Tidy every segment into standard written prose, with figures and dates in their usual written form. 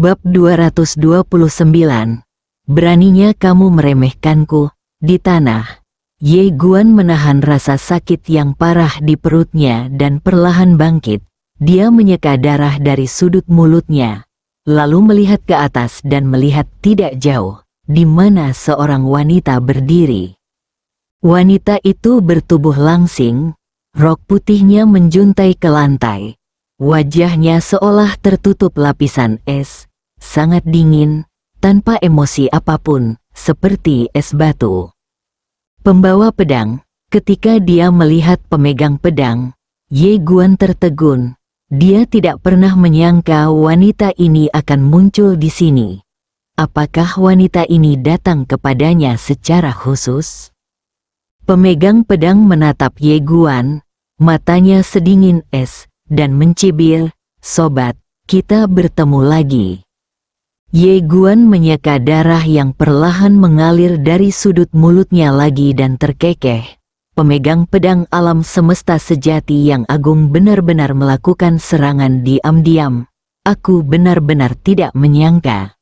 Bab 229. Beraninya kamu meremehkanku di tanah. Ye Guan menahan rasa sakit yang parah di perutnya dan perlahan bangkit. Dia menyeka darah dari sudut mulutnya, lalu melihat ke atas dan melihat tidak jauh, di mana seorang wanita berdiri. Wanita itu bertubuh langsing, rok putihnya menjuntai ke lantai. Wajahnya seolah tertutup lapisan es, sangat dingin, tanpa emosi apapun, seperti es batu. Pembawa pedang, ketika dia melihat pemegang pedang, Ye Guan tertegun. Dia tidak pernah menyangka wanita ini akan muncul di sini. Apakah wanita ini datang kepadanya secara khusus? Pemegang pedang menatap Ye Guan, matanya sedingin es, dan mencibir, "Sobat, kita bertemu lagi." Ye Guan menyeka darah yang perlahan mengalir dari sudut mulutnya lagi dan terkekeh. Pemegang pedang alam semesta sejati yang agung benar-benar melakukan serangan diam-diam. Aku benar-benar tidak menyangka.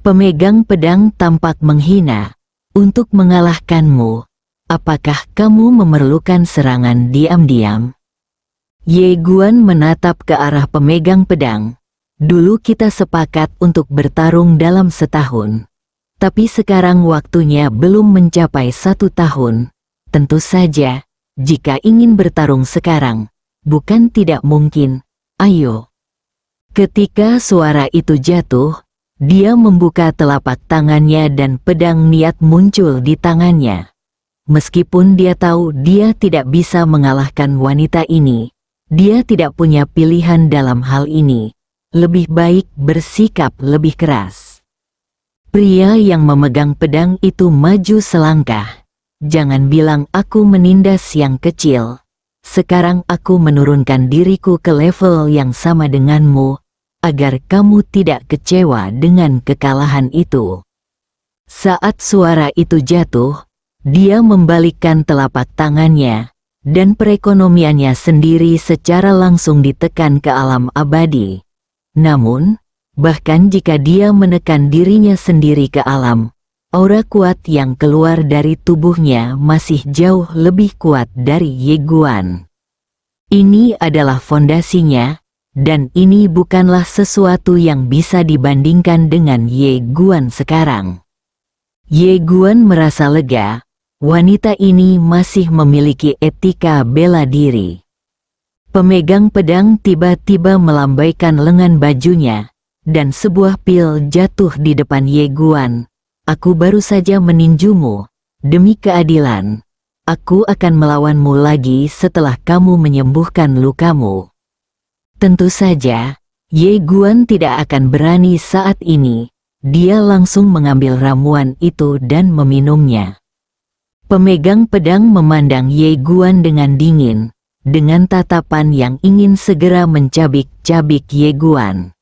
Pemegang pedang tampak menghina. Untuk mengalahkanmu, apakah kamu memerlukan serangan diam-diam? Ye Guan menatap ke arah pemegang pedang. Dulu kita sepakat untuk bertarung dalam setahun. Tapi sekarang waktunya belum mencapai 1 tahun. Tentu saja, jika ingin bertarung sekarang, bukan tidak mungkin, ayo. Ketika suara itu jatuh, dia membuka telapak tangannya dan pedang niat muncul di tangannya. Meskipun dia tahu dia tidak bisa mengalahkan wanita ini, dia tidak punya pilihan dalam hal ini. Lebih baik bersikap lebih keras. Pria yang memegang pedang itu maju selangkah. "Jangan bilang aku menindas yang kecil. Sekarang aku menurunkan diriku ke level yang sama denganmu, agar kamu tidak kecewa dengan kekalahan itu." Saat suara itu jatuh, dia membalikkan telapak tangannya, dan perekonomiannya sendiri secara langsung ditekan ke alam abadi. Namun, bahkan jika dia menekan dirinya sendiri ke alam, aura kuat yang keluar dari tubuhnya masih jauh lebih kuat dari Ye Guan. Ini adalah fondasinya, dan ini bukanlah sesuatu yang bisa dibandingkan dengan Ye Guan sekarang. Ye Guan merasa lega, wanita ini masih memiliki etika bela diri. Pemegang pedang tiba-tiba melambaikan lengan bajunya, dan sebuah pil jatuh di depan Ye Guan. "Aku baru saja meninjumu, demi keadilan. Aku akan melawanmu lagi setelah kamu menyembuhkan lukamu." Tentu saja, Ye Guan tidak akan berani saat ini. Dia langsung mengambil ramuan itu dan meminumnya. Pemegang pedang memandang Ye Guan dengan dingin, dengan tatapan yang ingin segera mencabik-cabik Ye Guan.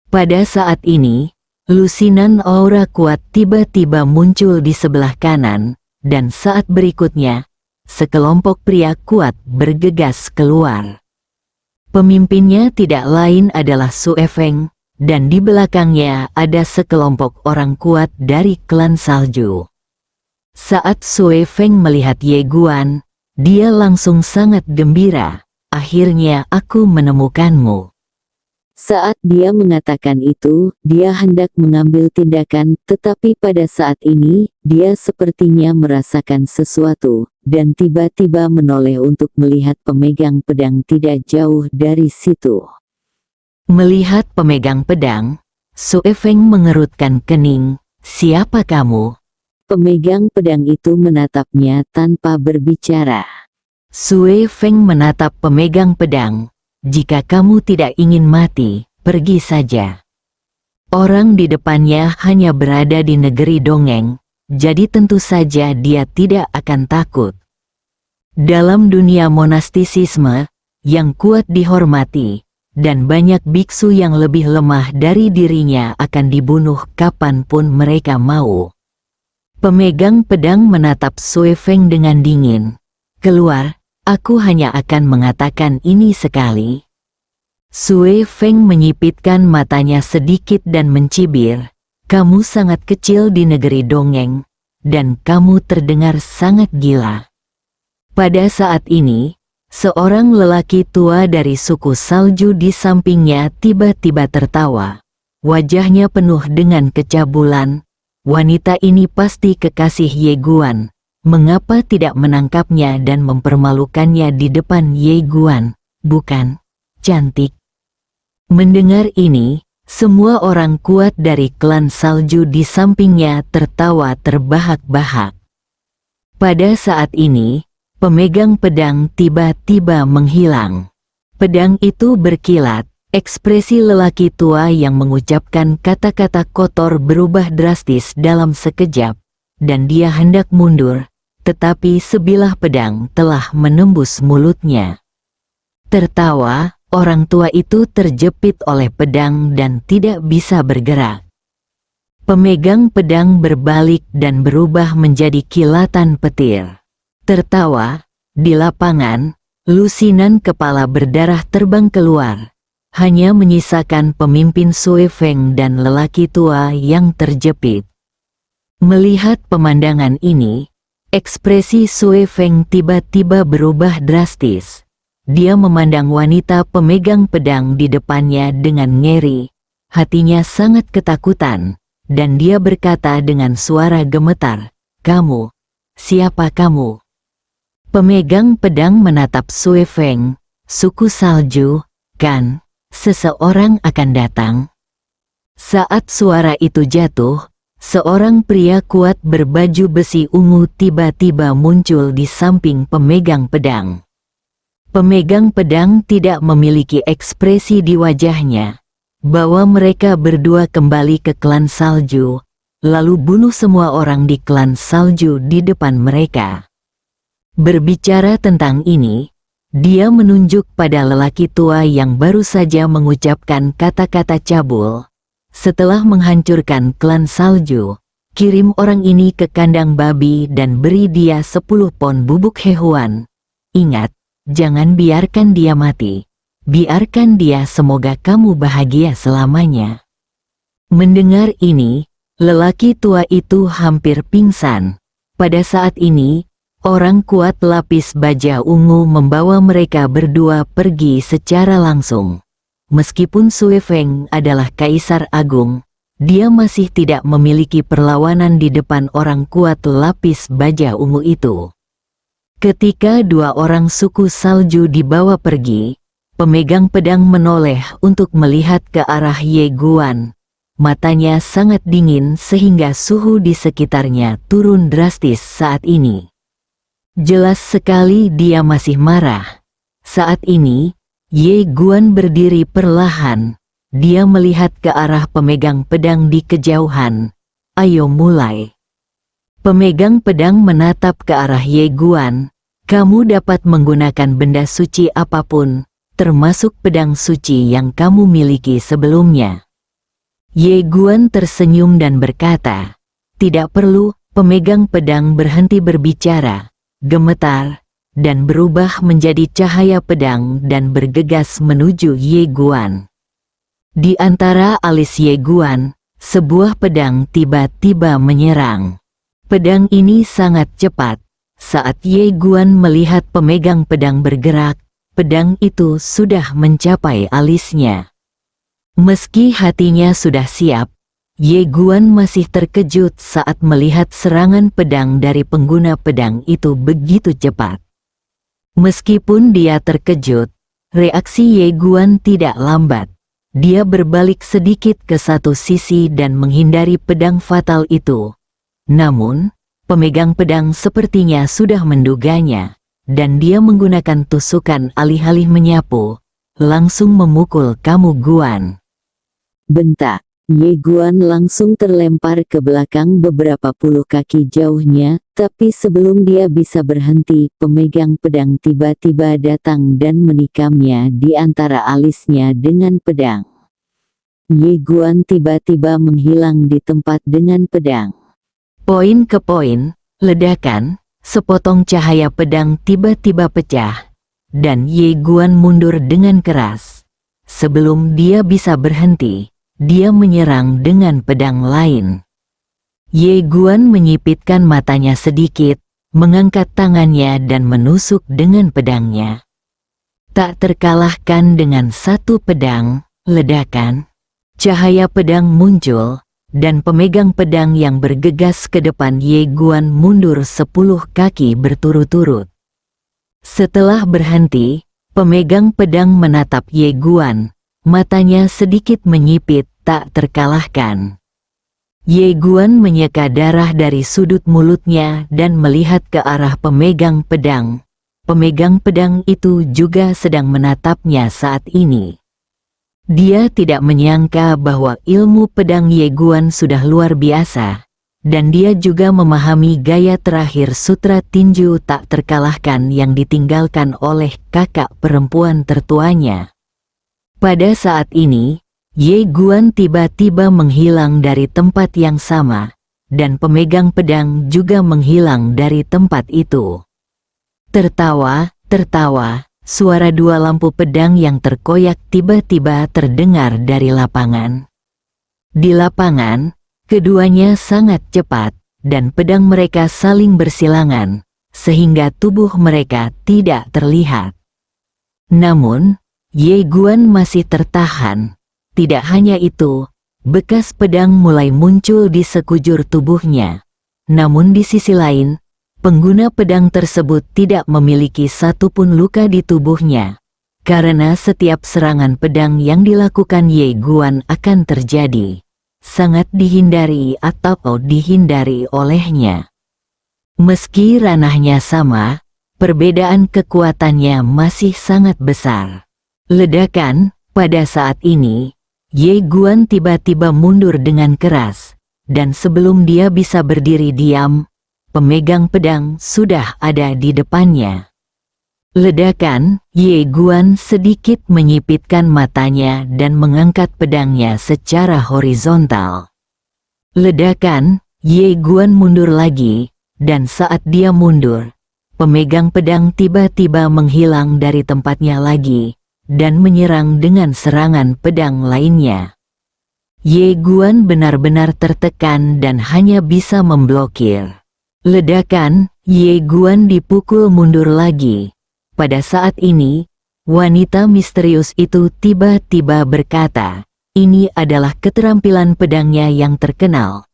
Pada saat ini, lusinan aura kuat tiba-tiba muncul di sebelah kanan, dan saat berikutnya, sekelompok pria kuat bergegas keluar. Pemimpinnya tidak lain adalah Sue Feng, dan di belakangnya ada sekelompok orang kuat dari klan salju. Saat Sue Feng melihat Ye Guan, dia langsung sangat gembira. "Akhirnya aku menemukanmu." Saat dia mengatakan itu, dia hendak mengambil tindakan, tetapi pada saat ini, dia sepertinya merasakan sesuatu, dan tiba-tiba menoleh untuk melihat pemegang pedang tidak jauh dari situ. Melihat pemegang pedang, Sue Feng mengerutkan kening. "Siapa kamu?" Pemegang pedang itu menatapnya tanpa berbicara. Sue Feng menatap pemegang pedang. "Jika kamu tidak ingin mati, pergi saja." Orang di depannya hanya berada di negeri dongeng, jadi tentu saja dia tidak akan takut. Dalam dunia monastisisme, yang kuat dihormati, dan banyak biksu yang lebih lemah dari dirinya akan dibunuh kapanpun mereka mau. Pemegang pedang menatap Sue Feng dengan dingin. "Keluar, aku hanya akan mengatakan ini sekali. Sue Feng menyipitkan matanya sedikit dan mencibir. Kamu sangat kecil di negeri dongeng, dan kamu terdengar sangat gila. Pada saat ini, seorang lelaki tua dari suku salju di sampingnya tiba-tiba tertawa. Wajahnya penuh dengan kecabulan. Wanita ini pasti kekasih Ye Guan. Mengapa tidak menangkapnya dan mempermalukannya di depan Ye Guan? Bukan, cantik. Mendengar ini, semua orang kuat dari klan salju di sampingnya tertawa terbahak-bahak. Pada saat ini, pemegang pedang tiba-tiba menghilang. Pedang itu berkilat, ekspresi lelaki tua yang mengucapkan kata-kata kotor berubah drastis dalam sekejap, dan dia hendak mundur, tetapi sebilah pedang telah menembus mulutnya. Tertawa, orang tua itu terjepit oleh pedang dan tidak bisa bergerak. Pemegang pedang berbalik dan berubah menjadi kilatan petir. Tertawa, di lapangan, lusinan kepala berdarah terbang keluar. Hanya menyisakan pemimpin Sue Feng dan lelaki tua yang terjepit. Melihat pemandangan ini, ekspresi Sue Feng tiba-tiba berubah drastis. Dia memandang wanita pemegang pedang di depannya dengan ngeri. Hatinya sangat ketakutan, dan dia berkata dengan suara gemetar, "Kamu, siapa kamu?" Pemegang pedang menatap Sue Feng, "Suku salju, kan? Seseorang akan datang." Saat suara itu jatuh, seorang pria kuat berbaju besi ungu tiba-tiba muncul di samping pemegang pedang. Pemegang pedang tidak memiliki ekspresi di wajahnya. Bawa mereka berdua kembali ke klan salju, lalu bunuh semua orang di klan salju di depan mereka. Berbicara tentang ini, dia menunjuk pada lelaki tua yang baru saja mengucapkan kata-kata cabul. Setelah menghancurkan klan salju, kirim orang ini ke kandang babi dan beri dia 10 pon bubuk hewan. Ingat, jangan biarkan dia mati. Biarkan dia, semoga kamu bahagia selamanya. Mendengar ini, lelaki tua itu hampir pingsan. Pada saat ini, orang kuat lapis baja ungu membawa mereka berdua pergi secara langsung. Meskipun Sue Feng adalah kaisar agung, dia masih tidak memiliki perlawanan di depan orang kuat lapis baja ungu itu. Ketika dua orang suku salju dibawa pergi, pemegang pedang menoleh untuk melihat ke arah Ye Guan. Matanya sangat dingin sehingga suhu di sekitarnya turun drastis saat ini. Jelas sekali dia masih marah. Saat ini, Ye Guan berdiri perlahan. Dia melihat ke arah pemegang pedang di kejauhan. "Ayo mulai." Pemegang pedang menatap ke arah Ye Guan. "Kamu dapat menggunakan benda suci apapun, termasuk pedang suci yang kamu miliki sebelumnya." Ye Guan tersenyum dan berkata, "Tidak perlu." Pemegang pedang berhenti berbicara, gemetar, dan berubah menjadi cahaya pedang dan bergegas menuju Ye Guan. Di antara alis Ye Guan, sebuah pedang tiba-tiba menyerang. Pedang ini sangat cepat. Saat Ye Guan melihat pemegang pedang bergerak, pedang itu sudah mencapai alisnya. Meski hatinya sudah siap, Ye Guan masih terkejut saat melihat serangan pedang dari pengguna pedang itu begitu cepat. Meskipun dia terkejut, reaksi Ye Guan tidak lambat. Dia berbalik sedikit ke satu sisi dan menghindari pedang fatal itu. Namun, pemegang pedang sepertinya sudah menduganya, dan dia menggunakan tusukan alih-alih menyapu, langsung memukul kamu Guan. Bentak. Ye Guan langsung terlempar ke belakang beberapa puluh kaki jauhnya, tapi sebelum dia bisa berhenti, pemegang pedang tiba-tiba datang dan menikamnya di antara alisnya dengan pedang. Ye Guan tiba-tiba menghilang di tempat dengan pedang. Poin ke poin, ledakan, sepotong cahaya pedang tiba-tiba pecah, dan Ye Guan mundur dengan keras. Sebelum dia bisa berhenti, dia menyerang dengan pedang lain. Ye Guan menyipitkan matanya sedikit, mengangkat tangannya dan menusuk dengan pedangnya. Tak terkalahkan dengan satu pedang, ledakan. Cahaya pedang muncul, dan pemegang pedang yang bergegas ke depan Ye Guan mundur 10 kaki berturut-turut. Setelah berhenti, pemegang pedang menatap Ye Guan, matanya sedikit menyipit tak terkalahkan. Ye Guan menyeka darah dari sudut mulutnya dan melihat ke arah pemegang pedang. Pemegang pedang itu juga sedang menatapnya saat ini. Dia tidak menyangka bahwa ilmu pedang Ye Guan sudah luar biasa, dan dia juga memahami gaya terakhir sutra tinju tak terkalahkan yang ditinggalkan oleh kakak perempuan tertuanya. Pada saat ini, Ye Guan tiba-tiba menghilang dari tempat yang sama, dan pemegang pedang juga menghilang dari tempat itu. Tertawa, suara 2 lampu pedang yang terkoyak tiba-tiba terdengar dari lapangan. Di lapangan, keduanya sangat cepat, dan pedang mereka saling bersilangan, sehingga tubuh mereka tidak terlihat. Namun, Ye Guan masih tertahan. Tidak hanya itu, bekas pedang mulai muncul di sekujur tubuhnya. Namun di sisi lain, pengguna pedang tersebut tidak memiliki satupun luka di tubuhnya, karena setiap serangan pedang yang dilakukan Ye Guan akan terjadi, sangat dihindari atau dihindari olehnya. Meski ranahnya sama, perbedaan kekuatannya masih sangat besar. Ledakan, pada saat ini, Ye Guan tiba-tiba mundur dengan keras, dan sebelum dia bisa berdiri diam, pemegang pedang sudah ada di depannya. Ledakan, Ye Guan sedikit menyipitkan matanya dan mengangkat pedangnya secara horizontal. Ledakan, Ye Guan mundur lagi, dan saat dia mundur, pemegang pedang tiba-tiba menghilang dari tempatnya lagi, dan menyerang dengan serangan pedang lainnya. Ye Guan benar-benar tertekan dan hanya bisa memblokir. Ledakan, Ye Guan dipukul mundur lagi. Pada saat ini, wanita misterius itu tiba-tiba berkata, ini adalah keterampilan pedangnya yang terkenal.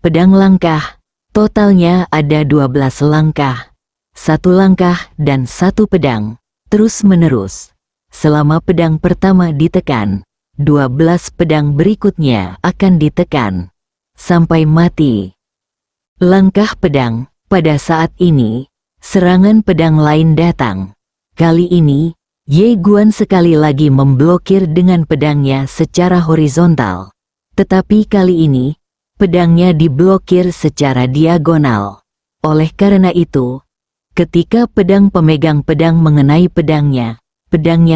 Pedang langkah, totalnya ada 12 langkah. 1 langkah dan 1 pedang, terus-menerus. Selama pedang pertama ditekan, 12 pedang berikutnya akan ditekan, sampai mati. Langkah pedang, pada saat ini, serangan pedang lain datang. Kali ini, Ye Guan sekali lagi memblokir dengan pedangnya secara horizontal. Tetapi kali ini, pedangnya diblokir secara diagonal. Oleh karena itu, ketika pedang pemegang pedang mengenai pedangnya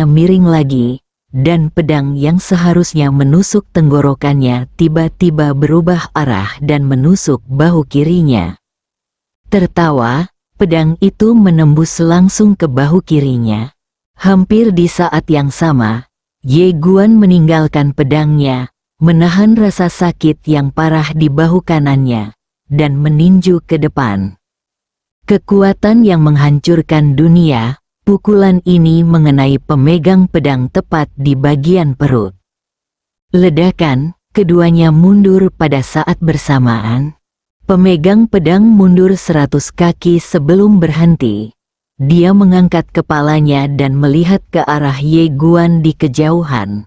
miring lagi, dan pedang yang seharusnya menusuk tenggorokannya tiba-tiba berubah arah dan menusuk bahu kirinya. Tertawa, pedang itu menembus langsung ke bahu kirinya. Hampir di saat yang sama, Ye Guan meninggalkan pedangnya, menahan rasa sakit yang parah di bahu kanannya, dan meninju ke depan. Kekuatan yang menghancurkan dunia. Pukulan ini mengenai pemegang pedang tepat di bagian perut. Ledakan, keduanya mundur pada saat bersamaan. Pemegang pedang mundur 100 kaki sebelum berhenti. Dia mengangkat kepalanya dan melihat ke arah Ye Guan di kejauhan.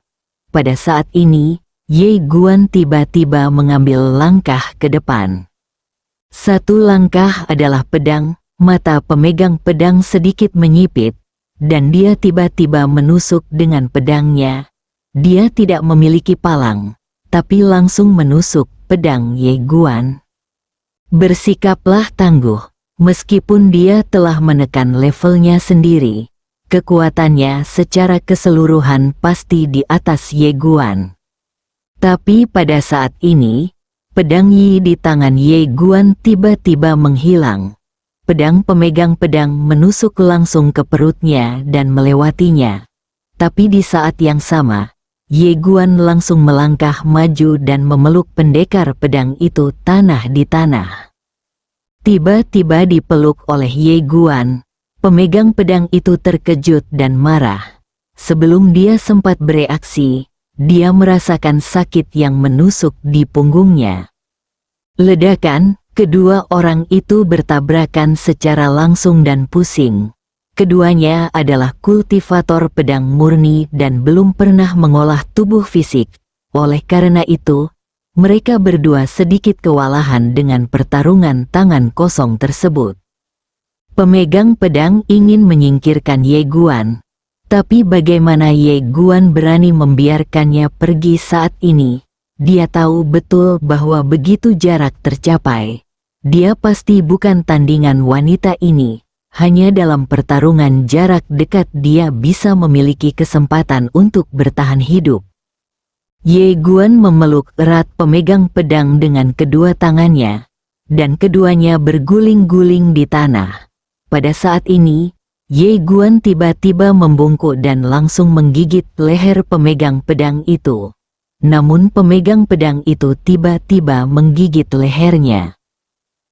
Pada saat ini, Ye Guan tiba-tiba mengambil langkah ke depan. 1 langkah adalah pedang. Mata pemegang pedang sedikit menyipit, dan dia tiba-tiba menusuk dengan pedangnya. Dia tidak memiliki palang, tapi langsung menusuk pedang Ye Guan. Bersikaplah tangguh, meskipun dia telah menekan levelnya sendiri, kekuatannya secara keseluruhan pasti di atas Ye Guan. Tapi pada saat ini, pedang Yi di tangan Ye Guan tiba-tiba menghilang. Pedang pemegang pedang menusuk langsung ke perutnya dan melewatinya. Tapi di saat yang sama, Ye Guan langsung melangkah maju dan memeluk pendekar pedang itu tanah di tanah. Tiba-tiba dipeluk oleh Ye Guan, pemegang pedang itu terkejut dan marah. Sebelum dia sempat bereaksi, dia merasakan sakit yang menusuk di punggungnya. Ledakan, kedua orang itu bertabrakan secara langsung dan pusing. Keduanya adalah kultivator pedang murni dan belum pernah mengolah tubuh fisik. Oleh karena itu, mereka berdua sedikit kewalahan dengan pertarungan tangan kosong tersebut. Pemegang pedang ingin menyingkirkan Ye Guan, tapi bagaimana Ye Guan berani membiarkannya pergi saat ini? Dia tahu betul bahwa begitu jarak tercapai, dia pasti bukan tandingan wanita ini. Hanya dalam pertarungan jarak dekat dia bisa memiliki kesempatan untuk bertahan hidup. Ye Guan memeluk erat pemegang pedang dengan kedua tangannya, dan keduanya berguling-guling di tanah. Pada saat ini, Ye Guan tiba-tiba membungkuk dan langsung menggigit leher pemegang pedang itu. Namun pemegang pedang itu tiba-tiba menggigit lehernya.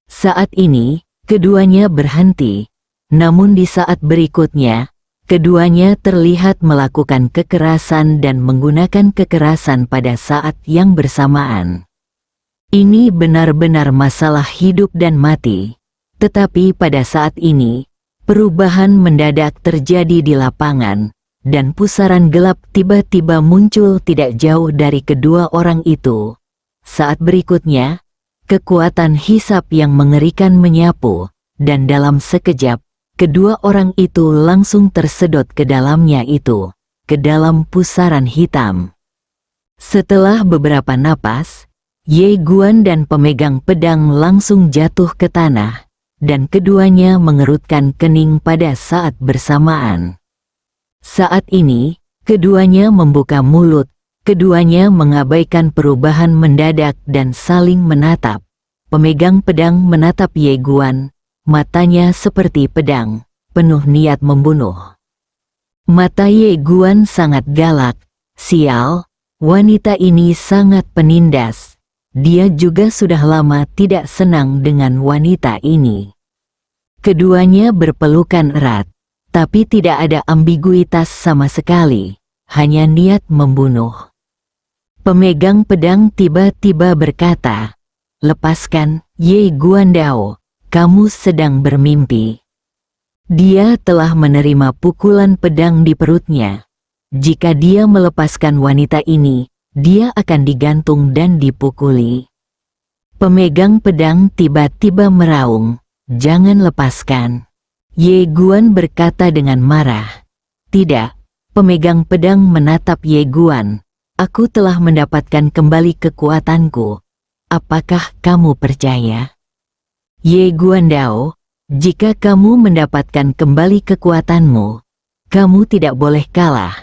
Saat ini, keduanya berhenti. Namun di saat berikutnya, keduanya terlihat melakukan kekerasan dan menggunakan kekerasan pada saat yang bersamaan. Ini benar-benar masalah hidup dan mati. Tetapi pada saat ini, perubahan mendadak terjadi di lapangan, dan pusaran gelap tiba-tiba muncul tidak jauh dari kedua orang itu. Saat berikutnya, kekuatan hisap yang mengerikan menyapu, dan dalam sekejap, kedua orang itu langsung tersedot ke dalamnya itu, ke dalam pusaran hitam. Setelah beberapa napas, Ye Guan dan pemegang pedang langsung jatuh ke tanah, dan keduanya mengerutkan kening pada saat bersamaan. Saat ini, keduanya membuka mulut, keduanya mengabaikan perubahan mendadak dan saling menatap. Pemegang pedang menatap Ye Guan. Matanya seperti pedang, penuh niat membunuh. Mata Ye Guan sangat galak. Sial, wanita ini sangat penindas. Dia juga sudah lama tidak senang dengan wanita ini. Keduanya berpelukan erat, tapi tidak ada ambiguitas sama sekali, hanya niat membunuh. Pemegang pedang tiba-tiba berkata, "Lepaskan, Ye Guan Dao. Kamu sedang bermimpi." Dia telah menerima pukulan pedang di perutnya. Jika dia melepaskan wanita ini, dia akan digantung dan dipukuli. Pemegang pedang tiba-tiba meraung, "Jangan lepaskan." Ye Guan berkata dengan marah. "Tidak." Pemegang pedang menatap Ye Guan. "Aku telah mendapatkan kembali kekuatanku. Apakah kamu percaya?" Ye Guan Dao, jika kamu mendapatkan kembali kekuatanmu, kamu tidak boleh kalah.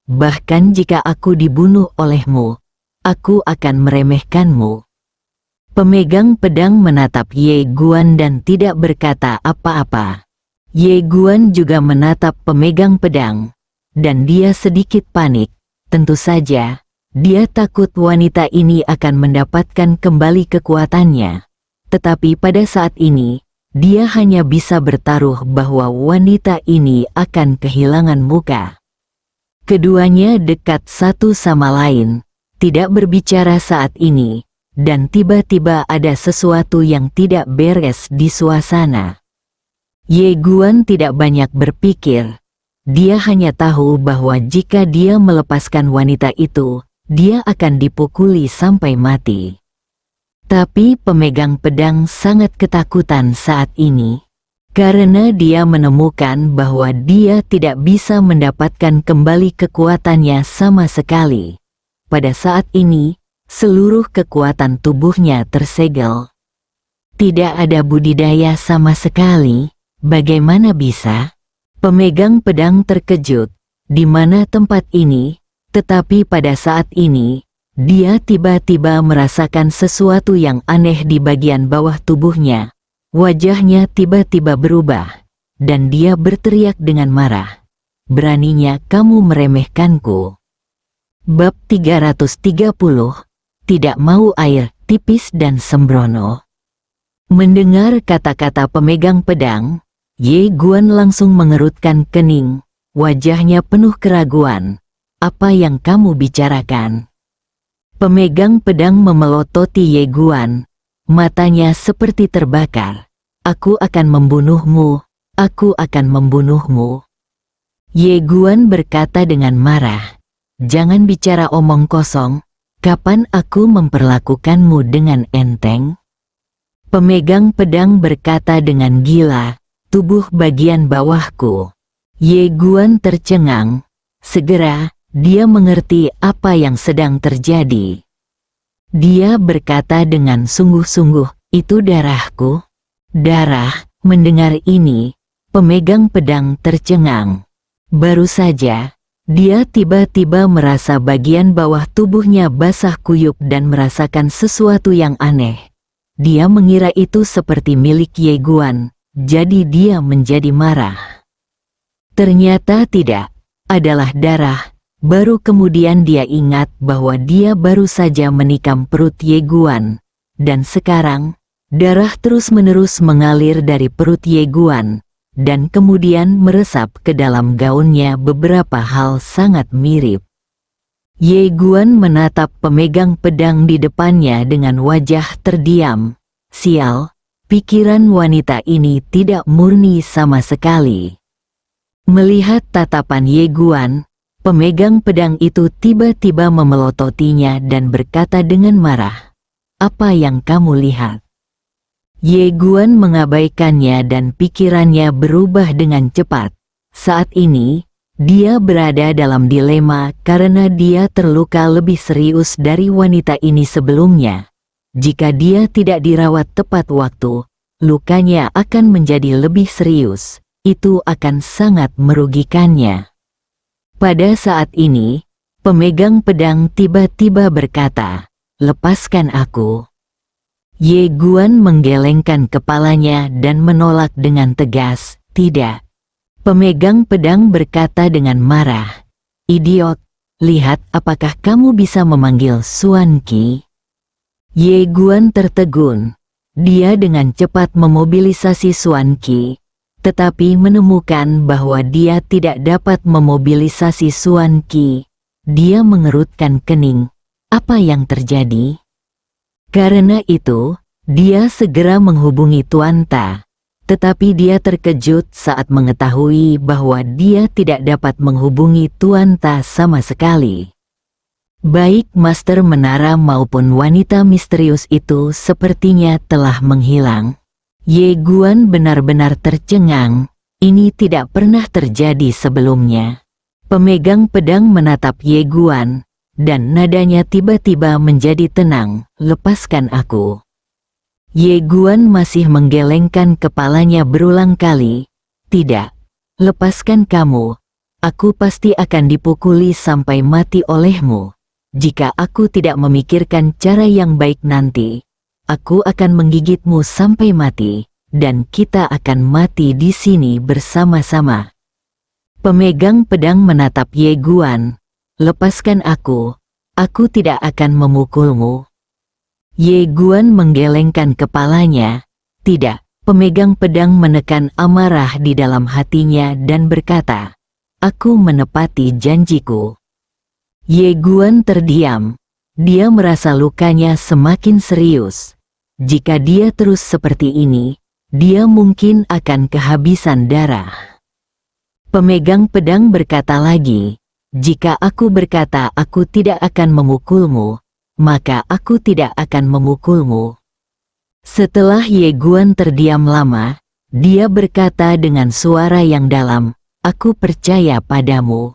Bahkan jika aku dibunuh olehmu, aku akan meremehkanmu. Pemegang pedang menatap Ye Guan dan tidak berkata apa-apa. Ye Guan juga menatap pemegang pedang, dan dia sedikit panik. Tentu saja, dia takut wanita ini akan mendapatkan kembali kekuatannya. Tetapi pada saat ini, dia hanya bisa bertaruh bahwa wanita ini akan kehilangan muka. Keduanya dekat satu sama lain, tidak berbicara saat ini, dan tiba-tiba ada sesuatu yang tidak beres di suasana. Ye Guan tidak banyak berpikir. Dia hanya tahu bahwa jika dia melepaskan wanita itu, dia akan dipukuli sampai mati. Tapi pemegang pedang sangat ketakutan saat ini, karena dia menemukan bahwa dia tidak bisa mendapatkan kembali kekuatannya sama sekali. Pada saat ini, seluruh kekuatan tubuhnya tersegel. Tidak ada budidaya sama sekali. Bagaimana bisa? Pemegang pedang terkejut, di mana tempat ini, tetapi pada saat ini, dia tiba-tiba merasakan sesuatu yang aneh di bagian bawah tubuhnya. Wajahnya tiba-tiba berubah, dan dia berteriak dengan marah. "Beraninya kamu meremehkanku?" Bab 330, Tidak Mau Air, Tipis dan Sembrono. Mendengar kata-kata pemegang pedang, Ye Guan langsung mengerutkan kening, wajahnya penuh keraguan. Apa yang kamu bicarakan? Pemegang pedang memelototi Ye Guan, matanya seperti terbakar. Aku akan membunuhmu, aku akan membunuhmu. Ye Guan berkata dengan marah. Jangan bicara omong kosong, kapan aku memperlakukanmu dengan enteng? Pemegang pedang berkata dengan gila, tubuh bagian bawahku. Ye Guan tercengang, segera, dia mengerti apa yang sedang terjadi. Dia berkata dengan sungguh-sungguh, itu darahku? Darah, mendengar ini, pemegang pedang tercengang. Baru saja, dia tiba-tiba merasa bagian bawah tubuhnya basah kuyup dan merasakan sesuatu yang aneh. Dia mengira itu seperti milik Ye Guan, jadi dia menjadi marah. Ternyata tidak, adalah darah. Baru kemudian dia ingat bahwa dia baru saja menikam perut Ye Guan, dan sekarang, darah terus-menerus mengalir dari perut Ye Guan, dan kemudian meresap ke dalam gaunnya. Beberapa hal sangat mirip. Ye Guan menatap pemegang pedang di depannya dengan wajah terdiam. Sial, pikiran wanita ini tidak murni sama sekali. Melihat tatapan Ye Guan, pemegang pedang itu tiba-tiba memelototinya dan berkata dengan marah, "Apa yang kamu lihat?" Ye Guan mengabaikannya dan pikirannya berubah dengan cepat. Saat ini, dia berada dalam dilema karena dia terluka lebih serius dari wanita ini sebelumnya. Jika dia tidak dirawat tepat waktu, lukanya akan menjadi lebih serius. Itu akan sangat merugikannya. Pada saat ini, pemegang pedang tiba-tiba berkata, "Lepaskan aku." Ye Guan menggelengkan kepalanya dan menolak dengan tegas, "Tidak." Pemegang pedang berkata dengan marah, "Idiot, lihat apakah kamu bisa memanggil Xuan Qi." Ye Guan tertegun. Dia dengan cepat memobilisasi Xuan Qi, tetapi menemukan bahwa dia tidak dapat memobilisasi Xuan Qi. Dia mengerutkan kening. Apa yang terjadi? Karena itu, dia segera menghubungi Tuan Ta. Tetapi dia terkejut saat mengetahui bahwa dia tidak dapat menghubungi Tuan Ta sama sekali. Baik Master Menara maupun wanita misterius itu sepertinya telah menghilang. Ye Guan benar-benar tercengang, ini tidak pernah terjadi sebelumnya. Pemegang pedang menatap Ye Guan, dan nadanya tiba-tiba menjadi tenang, "Lepaskan aku." Ye Guan masih menggelengkan kepalanya berulang kali, "Tidak, lepaskan kamu. Aku pasti akan dipukuli sampai mati olehmu. Jika aku tidak memikirkan cara yang baik nanti, aku akan menggigitmu sampai mati, dan kita akan mati di sini bersama-sama." Pemegang pedang menatap Ye Guan, "Lepaskan aku tidak akan memukulmu." Ye Guan menggelengkan kepalanya, "Tidak." Pemegang pedang menekan amarah di dalam hatinya dan berkata, "Aku menepati janjiku." Ye Guan terdiam. Dia merasa lukanya semakin serius. Jika dia terus seperti ini, dia mungkin akan kehabisan darah. Pemegang pedang berkata lagi, "Jika aku berkata aku tidak akan memukulmu, maka aku tidak akan memukulmu." Setelah Ye Guan terdiam lama, dia berkata dengan suara yang dalam, "Aku percaya padamu."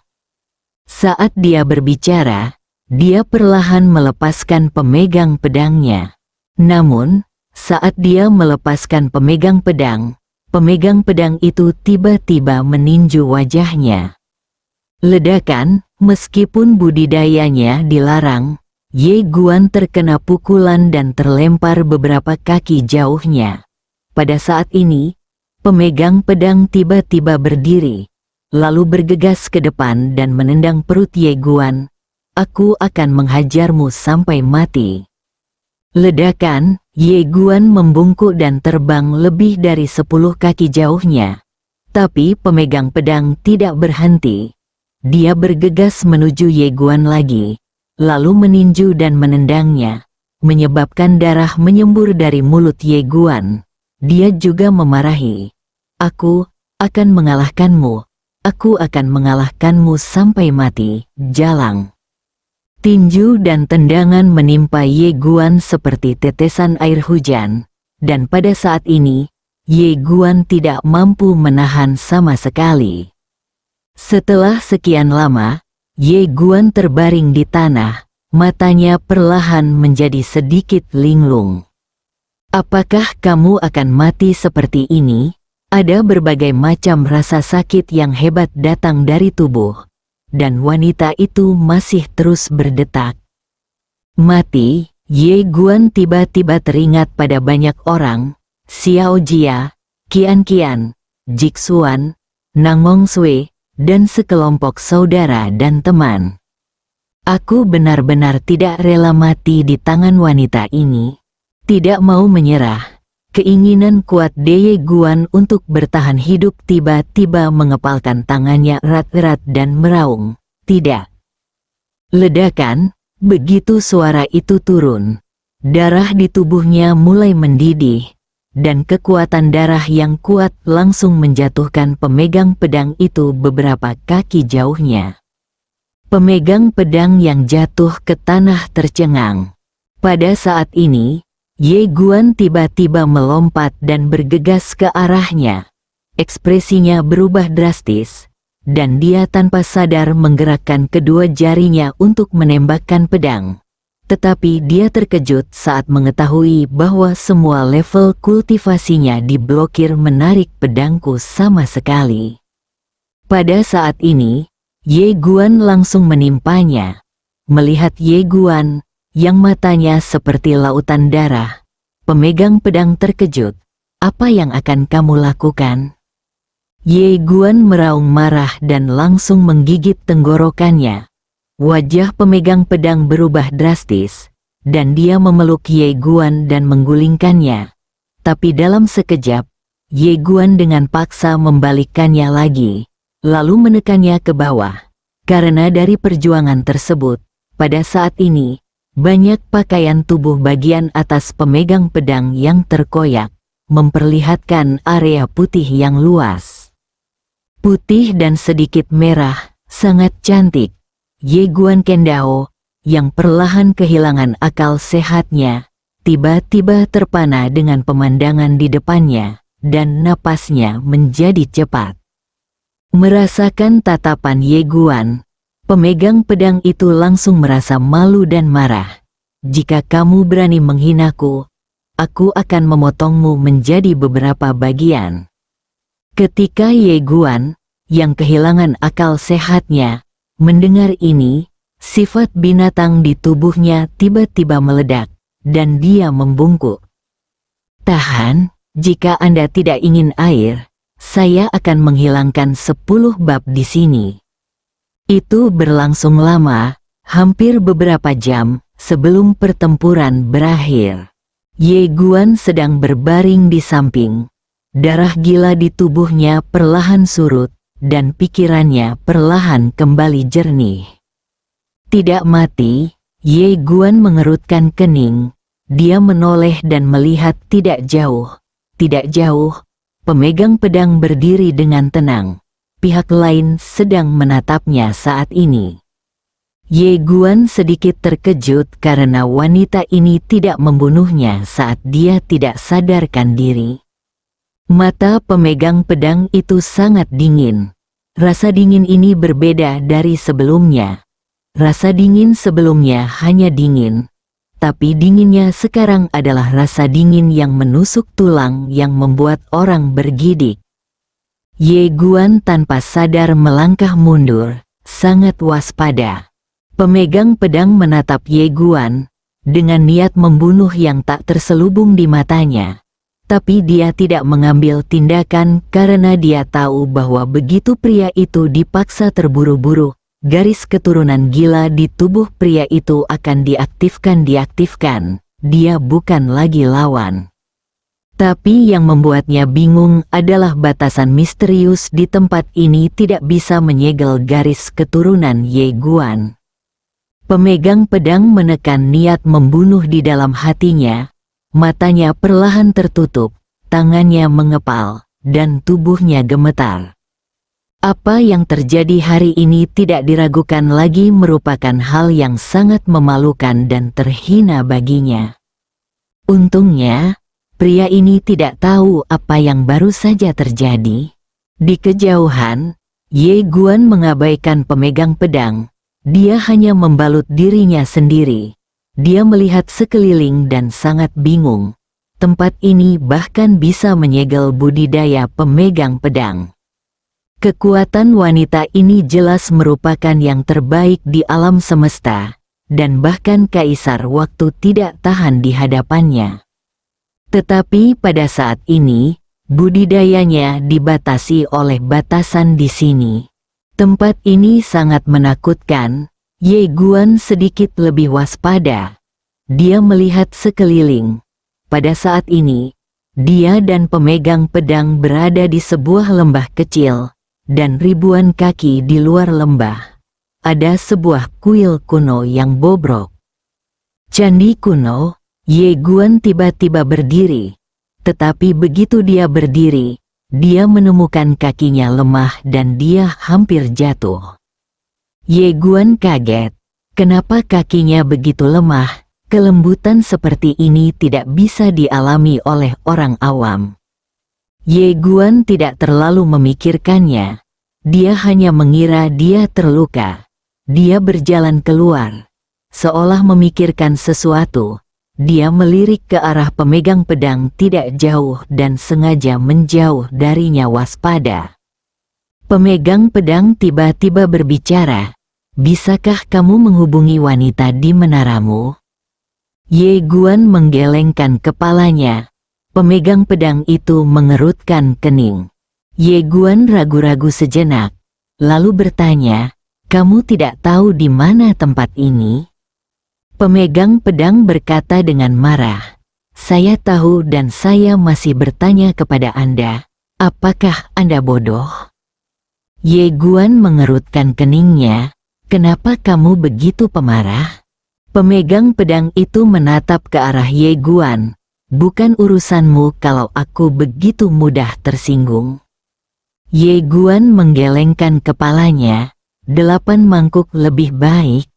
Saat dia berbicara, dia perlahan melepaskan pemegang pedangnya. Namun, saat dia melepaskan pemegang pedang itu tiba-tiba meninju wajahnya. Ledakan, meskipun budidayanya dilarang, Ye Guan terkena pukulan dan terlempar beberapa kaki jauhnya. Pada saat ini, pemegang pedang tiba-tiba berdiri, lalu bergegas ke depan dan menendang perut Ye Guan. aku akan menghajarmu sampai mati." Ledakan, Ye Guan membungkuk dan terbang lebih dari 10 kaki jauhnya. Tapi pemegang pedang tidak berhenti. Dia bergegas menuju Ye Guan lagi, lalu meninju dan menendangnya, menyebabkan darah menyembur dari mulut Ye Guan. Dia juga memarahi, "Aku akan mengalahkanmu. Aku akan mengalahkanmu sampai mati, jalang." Tinju dan tendangan menimpa Ye Guan seperti tetesan air hujan, dan pada saat ini, Ye Guan tidak mampu menahan sama sekali. Setelah sekian lama, Ye Guan terbaring di tanah, matanya perlahan menjadi sedikit linglung. "Apakah kamu akan mati seperti ini?" Ada berbagai macam rasa sakit yang hebat datang dari tubuh. Dan wanita itu masih terus berdetak. Mati, Ye Guan tiba-tiba teringat pada banyak orang, Xiao Jia, Qian Qian, Jixuan, Nang Mong Sui, dan sekelompok saudara dan teman. "Aku benar-benar tidak rela mati di tangan wanita ini. Tidak mau menyerah." Keinginan kuat Ye Guan untuk bertahan hidup tiba-tiba mengepalkan tangannya erat-erat dan meraung, "Tidak!" Ledakan, begitu suara itu turun. Darah di tubuhnya mulai mendidih, dan kekuatan darah yang kuat langsung menjatuhkan pemegang pedang itu beberapa kaki jauhnya. Pemegang pedang yang jatuh ke tanah tercengang. Pada saat ini, Ye Guan tiba-tiba melompat dan bergegas ke arahnya. Ekspresinya berubah drastis, dan dia tanpa sadar menggerakkan kedua jarinya untuk menembakkan pedang. Tetapi dia terkejut saat mengetahui bahwa semua level kultivasinya diblokir menarik pedangku sama sekali. Pada saat ini, Ye Guan langsung menimpanya. Melihat Ye Guan, yang matanya seperti lautan darah, pemegang pedang terkejut. "Apa yang akan kamu lakukan?" Ye Guan meraung marah dan langsung menggigit tenggorokannya. Wajah pemegang pedang berubah drastis, dan dia memeluk Ye Guan dan menggulingkannya. Tapi dalam sekejap, Ye Guan dengan paksa membalikkannya lagi, lalu menekannya ke bawah. Karena dari perjuangan tersebut, pada saat ini, banyak pakaian tubuh bagian atas pemegang pedang yang terkoyak, memperlihatkan area putih yang luas. Putih dan sedikit merah, sangat cantik. Ye Guan Kendao, yang perlahan kehilangan akal sehatnya, tiba-tiba terpana dengan pemandangan di depannya, dan napasnya menjadi cepat. Merasakan tatapan Ye Guan, pemegang pedang itu langsung merasa malu dan marah. "Jika kamu berani menghinaku, aku akan memotongmu menjadi beberapa bagian." Ketika Ye Guan, yang kehilangan akal sehatnya, mendengar ini, sifat binatang di tubuhnya tiba-tiba meledak, dan dia membungkuk. "Tahan, jika Anda tidak ingin air, saya akan menghilangkan 10 bab di sini." Itu berlangsung lama, hampir beberapa jam, sebelum pertempuran berakhir. Ye Guan sedang berbaring di samping. Darah gila di tubuhnya perlahan surut, dan pikirannya perlahan kembali jernih. Tidak mati, Ye Guan mengerutkan kening. Dia menoleh dan melihat tidak jauh. Tidak jauh, pemegang pedang berdiri dengan tenang. Pihak lain sedang menatapnya saat ini. Ye Guan sedikit terkejut karena wanita ini tidak membunuhnya saat dia tidak sadarkan diri. Mata pemegang pedang itu sangat dingin. Rasa dingin ini berbeda dari sebelumnya. Rasa dingin sebelumnya hanya dingin, tapi dinginnya sekarang adalah rasa dingin yang menusuk tulang yang membuat orang bergidik. Ye Guan tanpa sadar melangkah mundur, sangat waspada. Pemegang pedang menatap Ye Guan, dengan niat membunuh yang tak terselubung di matanya. Tapi dia tidak mengambil tindakan karena dia tahu bahwa begitu pria itu dipaksa terburu-buru, garis keturunan gila di tubuh pria itu akan diaktifkan. Dia bukan lagi lawan. Tapi yang membuatnya bingung adalah batasan misterius di tempat ini tidak bisa menyegel garis keturunan Ye Guan. Pemegang pedang menekan niat membunuh di dalam hatinya, matanya perlahan tertutup, tangannya mengepal, dan tubuhnya gemetar. Apa yang terjadi hari ini tidak diragukan lagi merupakan hal yang sangat memalukan dan terhina baginya. Untungnya, pria ini tidak tahu apa yang baru saja terjadi. Di kejauhan, Ye Guan mengabaikan pemegang pedang. Dia hanya membalut dirinya sendiri. Dia melihat sekeliling dan sangat bingung. Tempat ini bahkan bisa menyegel budidaya pemegang pedang. Kekuatan wanita ini jelas merupakan yang terbaik di alam semesta, dan bahkan kaisar waktu tidak tahan di hadapannya. Tetapi pada saat ini, budidayanya dibatasi oleh batasan di sini. Tempat ini sangat menakutkan. Ye Guan sedikit lebih waspada. Dia melihat sekeliling. Pada saat ini, dia dan pemegang pedang berada di sebuah lembah kecil, dan ribuan kaki di luar lembah. Ada sebuah kuil kuno yang bobrok. Candi kuno. Ye Guan tiba-tiba berdiri. Tetapi begitu dia berdiri, dia menemukan kakinya lemah dan dia hampir jatuh. Ye Guan kaget. Kenapa kakinya begitu lemah? Kelembutan seperti ini tidak bisa dialami oleh orang awam. Ye Guan tidak terlalu memikirkannya. Dia hanya mengira dia terluka. Dia berjalan keluar. Seolah memikirkan sesuatu. Dia melirik ke arah pemegang pedang tidak jauh dan sengaja menjauh darinya waspada. Pemegang pedang tiba-tiba berbicara. Bisakah kamu menghubungi wanita di menaramu? Ye Guan menggelengkan kepalanya. Pemegang pedang itu mengerutkan kening. Ye Guan ragu-ragu sejenak, lalu bertanya, kamu tidak tahu di mana tempat ini? Pemegang pedang berkata dengan marah, saya tahu dan saya masih bertanya kepada Anda, apakah Anda bodoh? Ye Guan mengerutkan keningnya, kenapa kamu begitu pemarah? Pemegang pedang itu menatap ke arah Ye Guan, bukan urusanmu kalau aku begitu mudah tersinggung. Ye Guan menggelengkan kepalanya, 8 mangkuk lebih baik.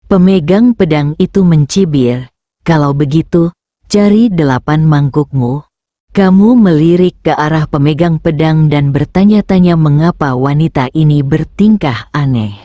Pemegang pedang itu mencibir, kalau begitu, cari 8 mangkukmu. Kamu melirik ke arah pemegang pedang dan bertanya-tanya mengapa wanita ini bertingkah aneh.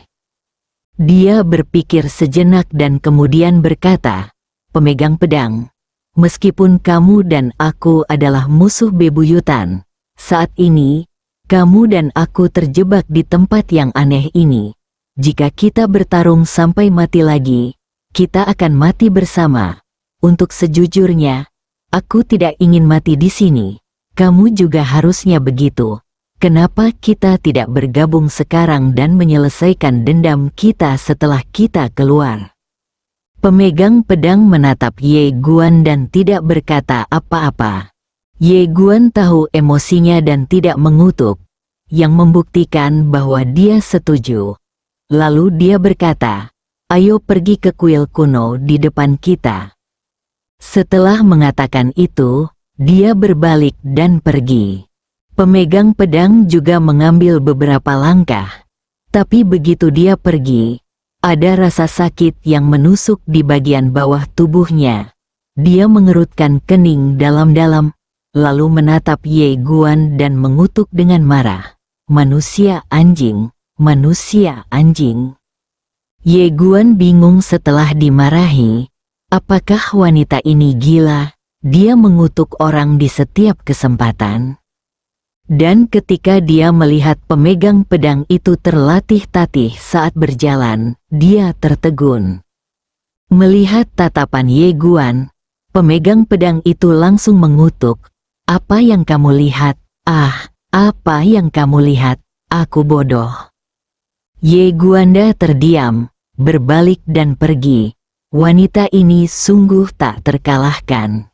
Dia berpikir sejenak dan kemudian berkata, pemegang pedang, meskipun kamu dan aku adalah musuh bebuyutan, saat ini, kamu dan aku terjebak di tempat yang aneh ini. Jika kita bertarung sampai mati lagi, kita akan mati bersama. Untuk sejujurnya, aku tidak ingin mati di sini. Kamu juga harusnya begitu. Kenapa kita tidak bergabung sekarang dan menyelesaikan dendam kita setelah kita keluar? Pemegang pedang menatap Ye Guan dan tidak berkata apa-apa. Ye Guan tahu emosinya dan tidak mengutuk, yang membuktikan bahwa dia setuju. Lalu dia berkata, ayo pergi ke kuil kuno di depan kita. Setelah mengatakan itu, dia berbalik dan pergi. Pemegang pedang juga mengambil beberapa langkah. Tapi begitu dia pergi, ada rasa sakit yang menusuk di bagian bawah tubuhnya. Dia mengerutkan kening dalam-dalam, lalu menatap Ye Guan dan mengutuk dengan marah. Manusia anjing, manusia anjing. Ye Guan bingung setelah dimarahi. Apakah wanita ini gila? Dia mengutuk orang di setiap kesempatan. Dan ketika dia melihat pemegang pedang itu terlatih-tatih saat berjalan, dia tertegun. Melihat tatapan Ye Guan, pemegang pedang itu langsung mengutuk. Apa yang kamu lihat? Ah, apa yang kamu lihat? Aku bodoh. Ye Guanda terdiam, berbalik dan pergi. Wanita ini sungguh tak terkalahkan.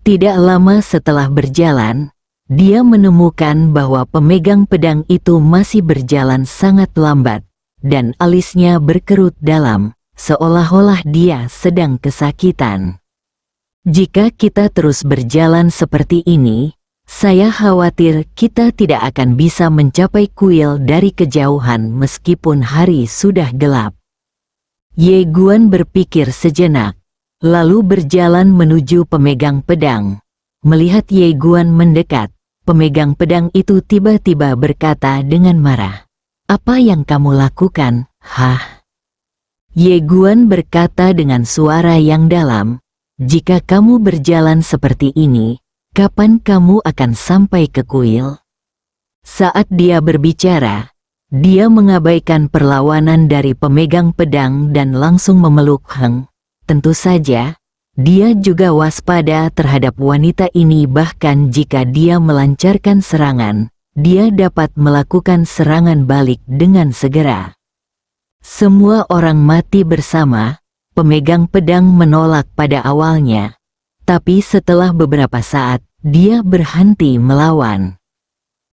Tidak lama setelah berjalan, dia menemukan bahwa pemegang pedang itu masih berjalan sangat lambat, dan alisnya berkerut dalam, seolah-olah dia sedang kesakitan. Jika kita terus berjalan seperti ini, saya khawatir kita tidak akan bisa mencapai kuil dari kejauhan meskipun hari sudah gelap. Ye Guan berpikir sejenak, lalu berjalan menuju pemegang pedang. Melihat Ye Guan mendekat, pemegang pedang itu tiba-tiba berkata dengan marah, "Apa yang kamu lakukan, Hah?" Ye Guan berkata dengan suara yang dalam, "Jika kamu berjalan seperti ini, kapan kamu akan sampai ke kuil?" Saat dia berbicara, dia mengabaikan perlawanan dari pemegang pedang dan langsung memeluk Heng. Tentu saja, dia juga waspada terhadap wanita ini, bahkan jika dia melancarkan serangan, dia dapat melakukan serangan balik dengan segera. Semua orang mati bersama. Pemegang pedang menolak pada awalnya, tapi setelah beberapa saat, dia berhenti melawan.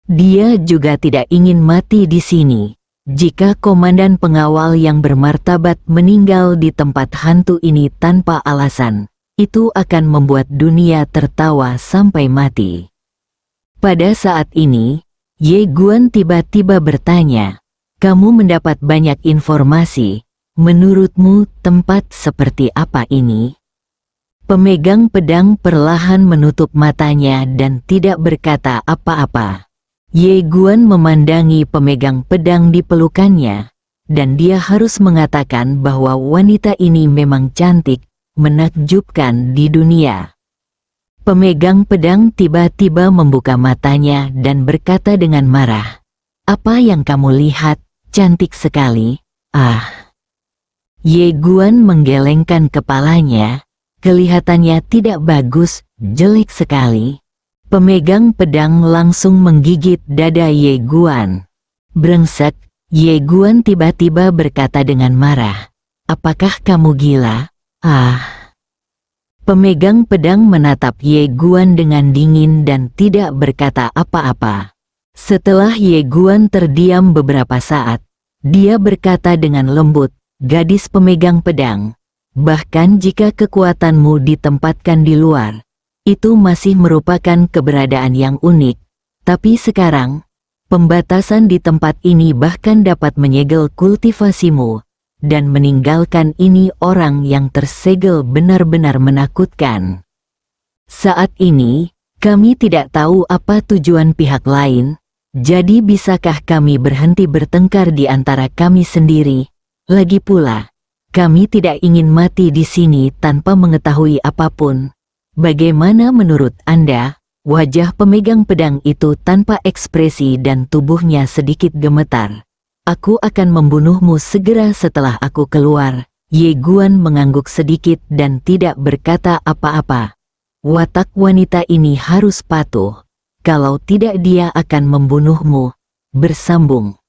Dia juga tidak ingin mati di sini. Jika komandan pengawal yang bermartabat meninggal di tempat hantu ini tanpa alasan, itu akan membuat dunia tertawa sampai mati. Pada saat ini, Ye Guan tiba-tiba bertanya, "Kamu mendapat banyak informasi. Menurutmu tempat seperti apa ini?" Pemegang pedang perlahan menutup matanya dan tidak berkata apa-apa. Ye Guan memandangi pemegang pedang di pelukannya, dan dia harus mengatakan bahwa wanita ini memang cantik, menakjubkan di dunia. Pemegang pedang tiba-tiba membuka matanya dan berkata dengan marah, "Apa yang kamu lihat? Cantik sekali." "Ah." Ye Guan menggelengkan kepalanya, kelihatannya tidak bagus, jelek sekali. Pemegang pedang langsung menggigit dada Ye Guan. "Brengsek," Ye Guan tiba-tiba berkata dengan marah. "Apakah kamu gila?" "Ah." Pemegang pedang menatap Ye Guan dengan dingin dan tidak berkata apa-apa. Setelah Ye Guan terdiam beberapa saat, dia berkata dengan lembut, "Gadis pemegang pedang, bahkan jika kekuatanmu ditempatkan di luar, itu masih merupakan keberadaan yang unik. Tapi sekarang, pembatasan di tempat ini bahkan dapat menyegel kultivasimu, dan meninggalkan ini orang yang tersegel benar-benar menakutkan. Saat ini, kami tidak tahu apa tujuan pihak lain, jadi bisakah kami berhenti bertengkar di antara kami sendiri? Lagi pula, kami tidak ingin mati di sini tanpa mengetahui apapun." "Bagaimana menurut Anda?" Wajah pemegang pedang itu tanpa ekspresi dan tubuhnya sedikit gemetar. "Aku akan membunuhmu segera setelah aku keluar." Ye Guan mengangguk sedikit dan tidak berkata apa-apa. Watak wanita ini harus patuh. Kalau tidak dia akan membunuhmu. Bersambung.